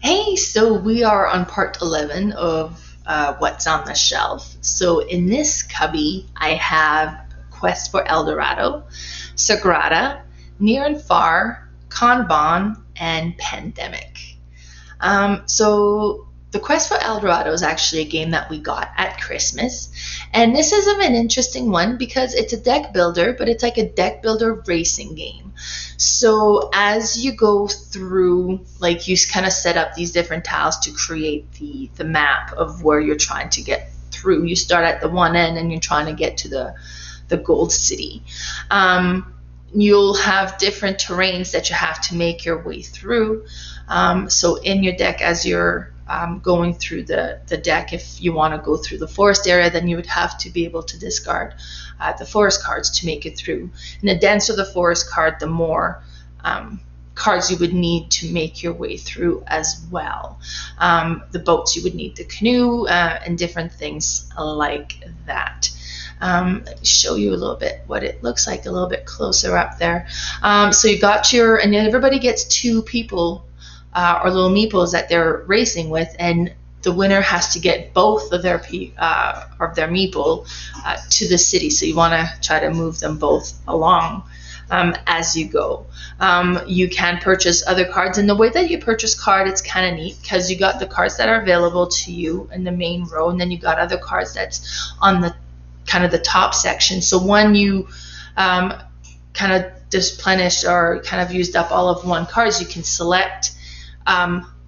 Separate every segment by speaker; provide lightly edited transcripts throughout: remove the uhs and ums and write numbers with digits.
Speaker 1: Hey, so we are on part 11 of What's on the Shelf. So in this cubby, I have Quest for El Dorado, Sagrada, Near and Far, Kanban, and Pandemic. So the Quest for El Dorado is actually a game that we got at Christmas. And this is an interesting one because it's a deck builder, but it's like a deck builder racing game. So as you go through, like you kind of set up these different tiles to create the map of where you're trying to get through. You start at the one end and you're trying to get to the gold city. You'll have different terrains that you have to make your way through. So in your deck, as you're going through the deck, if you want to go through the forest area, then you would have to be able to discard the forest cards to make it through. And the denser the forest card, the more cards you would need to make your way through as well. The boats you would need, the canoe, and different things like that. Let me show you a little bit what it looks like a little bit closer up there. So you got and everybody gets two people or little meeples that they're racing with, and the winner has to get both of their meeple to the city. So you want to try to move them both along as you go. You can purchase other cards, and the way that you purchase card, it's kind of neat because you got the cards that are available to you in the main row, and then you got other cards that's on the kind of the top section. So when you kind of replenished or kind of used up all of one cards, you can select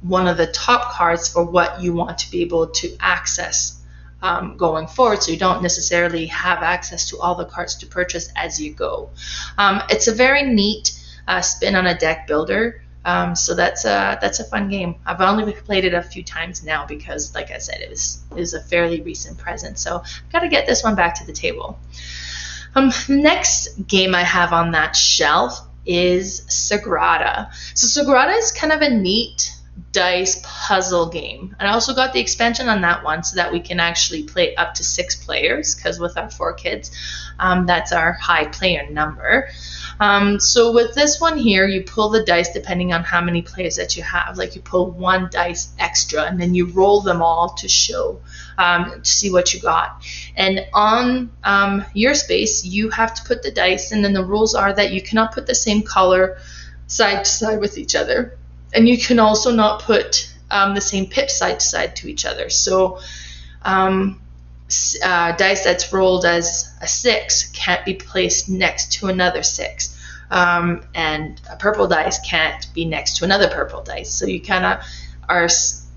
Speaker 1: one of the top cards for what you want to be able to access going forward, so you don't necessarily have access to all the cards to purchase as you go. It's a very neat spin on a deck builder, so that's a fun game. I've only played it a few times now because, like I said, it was a fairly recent present, so I've got to get this one back to the table. The next game I have on that shelf is Sagrada. So Sagrada is kind of a neat dice puzzle game. And I also got the expansion on that one so that we can actually play up to 6 players, because with our 4 kids, that's our high player number. So with this one here, you pull the dice depending on how many players that you have. Like you pull 1 dice extra, and then you roll them all to show, to see what you got. And on your space, you have to put the dice, and then the rules are that you cannot put the same color side to side with each other. And you can also not put the same pip side to side to each other. So dice that's rolled as a 6 can't be placed next to another 6. And a purple dice can't be next to another purple dice. So you kind of are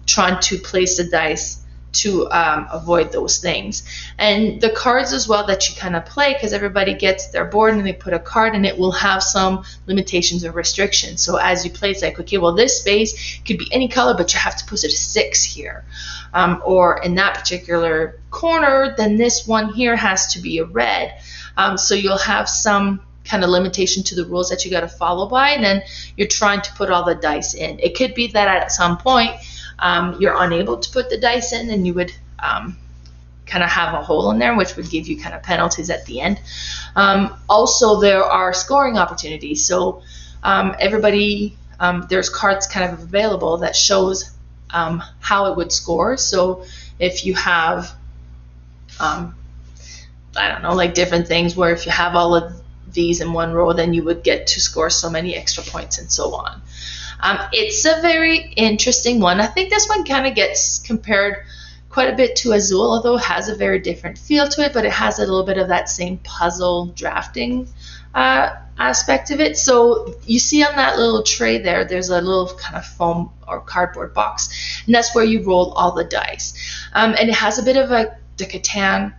Speaker 1: trying to place the dice to avoid those things. And the cards as well that you kind of play, because everybody gets their board and they put a card, and it will have some limitations or restrictions. So as you play, it's like, okay, well, this space could be any color, but you have to put it a 6 here. Or in that particular corner, then this one here has to be a red. So you'll have some kind of limitation to the rules that you got to follow by, and then you're trying to put all the dice in. It could be that at some point you're unable to put the dice in, and you would kind of have a hole in there, which would give you kind of penalties at the end. Also, there are scoring opportunities. So everybody, there's cards kind of available that shows how it would score. So if you have, I don't know, like different things where if you have all of these in one row, then you would get to score so many extra points and so on. It's a very interesting one. I think this one kind of gets compared quite a bit to Azul, although it has a very different feel to it, but it has a little bit of that same puzzle drafting aspect of it. So you see on that little tray there, there's a little kind of foam or cardboard box, and that's where you roll all the dice. And it has a bit of the Catan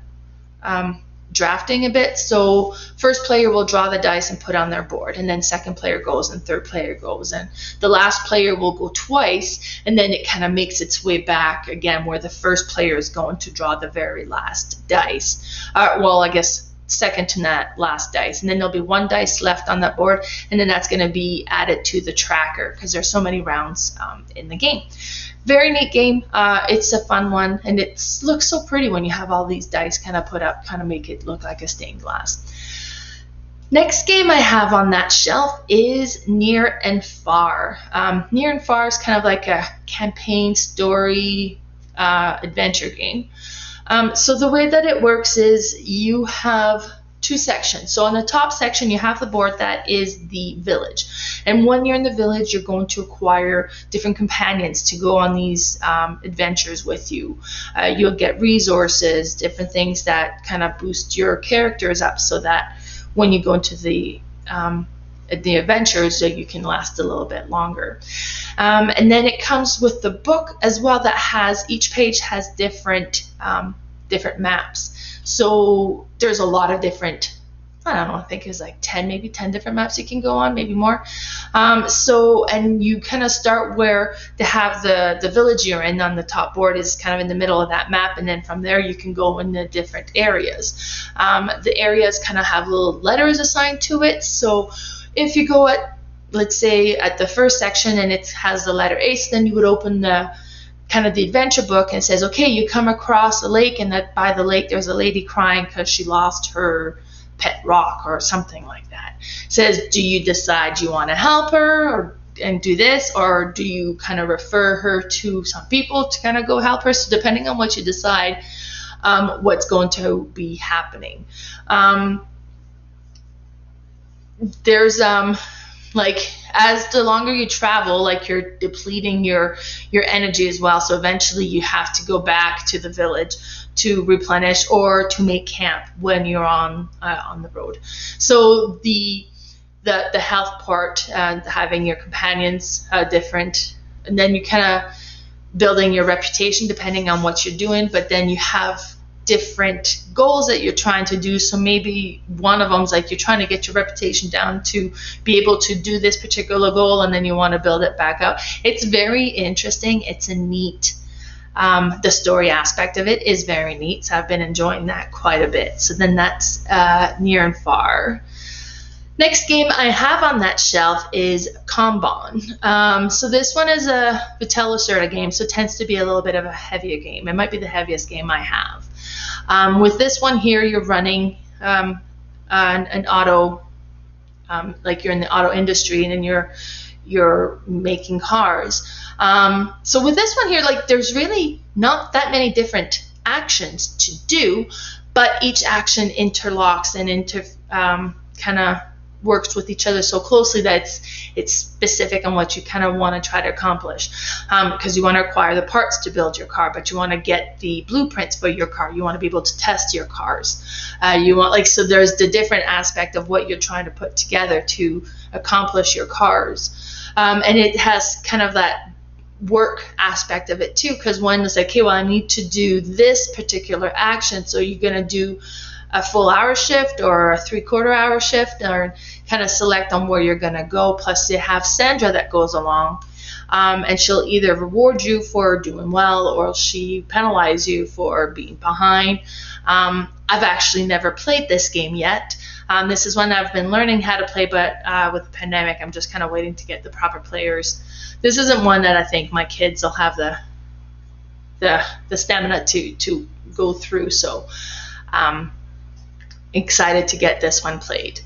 Speaker 1: drafting a bit. So first player will draw the dice and put on their board, and then second player goes and third player goes, and the last player will go twice, and then it kind of makes its way back again where the first player is going to draw the very last dice. Well, I guess second to that last dice, and then there'll be 1 dice left on that board, and then that's going to be added to the tracker because there's so many rounds in the game. Very neat game. It's a fun one, and it looks so pretty when you have all these dice kind of put up, kind of make it look like a stained glass. Next game I have on that shelf is Near and Far. Near and Far is kind of like a campaign story adventure game. So the way that it works is you have two sections. So on the top section, you have the board that is the village. And when you're in the village, you're going to acquire different companions to go on these adventures with you. You'll get resources, different things that kind of boost your characters up so that when you go into the adventures, so you can last a little bit longer. And then it comes with the book as well that has, each page has different maps. So there's a lot of different, I don't know, I think it's like 10, maybe 10 different maps you can go on, maybe more. And you kind of start where they have the village you're in on the top board is kind of in the middle of that map, and then from there you can go in the different areas. The areas kind of have little letters assigned to it. So if you go at, let's say, at the first section and it has the letter A, then you would open the adventure book, and it says, okay, you come across a lake, and that by the lake there's a lady crying because she lost her pet rock or something like that. It says, do you decide you want to help her and do this, or do you kind of refer her to some people to kind of go help her? So depending on what you decide, what's going to be happening. There's like, as the longer you travel, like, you're depleting your energy as well. So eventually you have to go back to the village to replenish or to make camp when you're on the road. So the health part, having your companions different, and then you kind of building your reputation depending on what you're doing. But then you have different goals that you're trying to do. So maybe one of them is like you're trying to get your reputation down to be able to do this particular goal, and then you want to build it back up. It's very interesting. It's a neat, the story aspect of it is very neat. So I've been enjoying that quite a bit. So then that's Near and Far. Next game I have on that shelf is Kanban. So this one is a Vitello Lacerda game, so it tends to be a little bit of a heavier game. It might be the heaviest game I have. With this one here, you're running an auto, like you're in the auto industry, and then you're making cars. So with this one here, like, there's really not that many different actions to do, but each action interlocks and kind of works with each other so closely that it's specific on what you kind of want to try to accomplish, because you want to acquire the parts to build your car, but you want to get the blueprints for your car. You want to be able to test your cars. So there's the different aspect of what you're trying to put together to accomplish your cars, and it has kind of that work aspect of it too, because one is like, okay, well, I need to do this particular action, so you're going to do a full hour shift or a 3/4 hour shift, or kind of select on where you're going to go. Plus you have Sandra that goes along, and she'll either reward you for doing well, or she penalize you for being behind. I've actually never played this game yet. This is one I've been learning how to play, but with the pandemic, I'm just kind of waiting to get the proper players. This isn't one that I think my kids will have the stamina to go through, so excited to get this one played.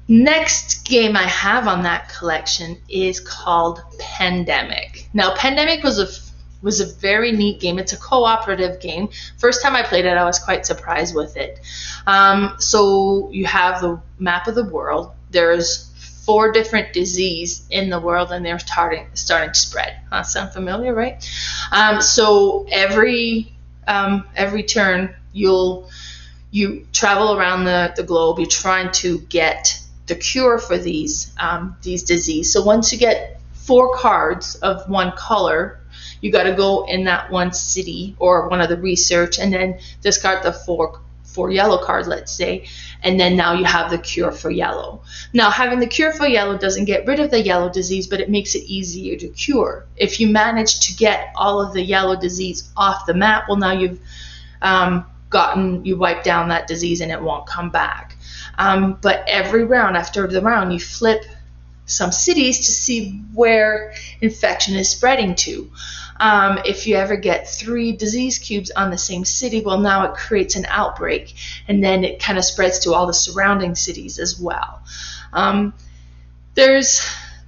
Speaker 1: Next game I have on that collection is called Pandemic. Now, Pandemic was a very neat game. It's a cooperative game. First time I played it, I was quite surprised with it. So you have the map of the world. There's 4 different diseases in the world, and they're starting to spread. Sound familiar, right? So every turn you travel around the globe. You're trying to get the cure for these diseases. So once you get 4 cards of one color, you got to go in that one city or one of the research, and then discard the four yellow cards, let's say, and then now you have the cure for yellow. Now, having the cure for yellow doesn't get rid of the yellow disease, but it makes it easier to cure. If you manage to get all of the yellow disease off the map, well, now you've you wipe down that disease and it won't come back. But every round, after the round, you flip some cities to see where infection is spreading to. If you ever get 3 disease cubes on the same city, well, now it creates an outbreak, and then it kind of spreads to all the surrounding cities as well.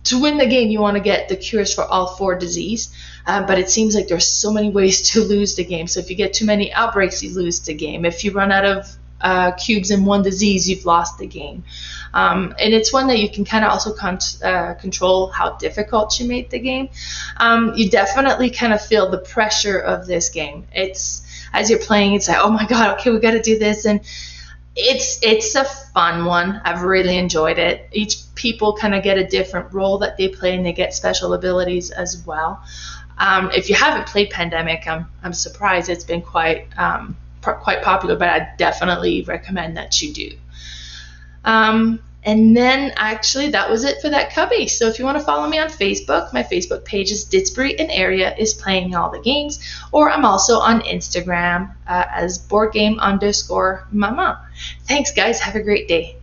Speaker 1: To win the game, you want to get the cures for all 4 disease, but it seems like there's so many ways to lose the game. So if you get too many outbreaks, you lose the game. If you run out of cubes in 1 disease, you've lost the game. And it's one that you can kind of also control how difficult you make the game. You definitely kind of feel the pressure of this game. It's, as you're playing, it's like, oh my god, okay, we got to do this, and it's a fun one. I've really enjoyed it. Each people kind of get a different role that they play, and they get special abilities as well. If you haven't played Pandemic, I'm surprised. It's been quite popular, but I definitely recommend that you do. And then actually that was it for that cubby. So if you want to follow me on Facebook, my Facebook page is Didsbury and Area is playing all the games, or I'm also on Instagram as Boardgame_Mama. Thanks guys, have a great day.